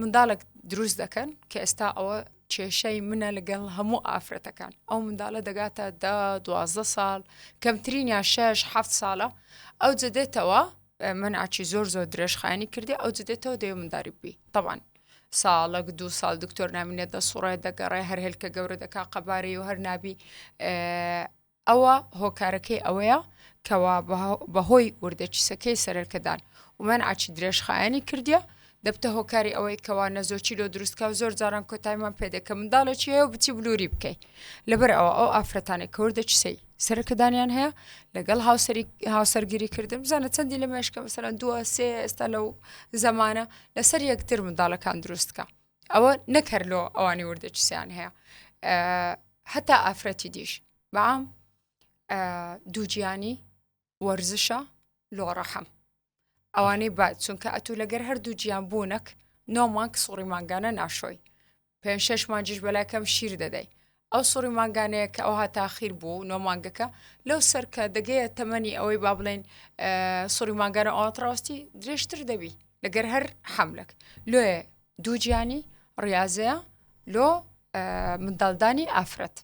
منداڵێک دروست دەکەن کە ئێستا ئەوە کێشەی منە لەگەڵ هەموو ئافرەتەکان ئەو منداڵە دەگاتە 12 ساڵ کەمترینیان 6-7 ساڵە ئەو جدێتەوە منعکی زۆر درێژخایانی کردی ئەو جدێتەوە دەیە منداری بی طبعاً ساڵک 2 ساڵ دکتۆر نامینێت دە سوڕێ دەگەڕێ هەر هێلکە گەورە دەکا قەبارەی و هەر نابی ئەوە هۆکارەکەی ئەوەیە کەوا بەهۆی وردەچیسەکەی سەرەرکەدان و منعکی درێژخایانی کردیە دەبتە هۆکاری ئەوەی کەوا نەزۆچیلۆ دروستکە و زۆر جاران کۆتایمان پێدەکە منداڵێکی هەیە و بچی بلووری بکەیت لەبەر ئەو ئافرەتانی کە وردەچیسەی سەرکەدانیان هەیە لەگەڵ هاوسەرگیری کردن بزانە چەندی لە مێشکە مەسەرەن 2-3 ئێستا لەو زەمانە لەسەر یەکتر منداڵەکان دروستکە ئەوە نەکەرلۆ ئەوانی وردەچیسیان هەیە هەتا ئافرەتی دیش بەعام دووجیانی وەرزشە لۆڕەحەم ئەوانەی بعد چونکە ئەتوو لەگەر هەردوو گیان بوونەک 9 مانگ سوڕی مانگانە ناشۆی 5-6 مانجیش بەلایکەم شیر دەدەی ئەو سوڕی مانگانەیە کە ئەو هاتاخیر بوو 9 مانگەکە لەو سەرکە دەگەیە تەمەنی ئەوەی با بڵێن سوڕی مانگانە ئەوەتڕاستی درێژتر دەبی لەگەر هەر حەملک لۆیە دووجیانی ڕاضەیە لۆ منداڵدانی ئافرەت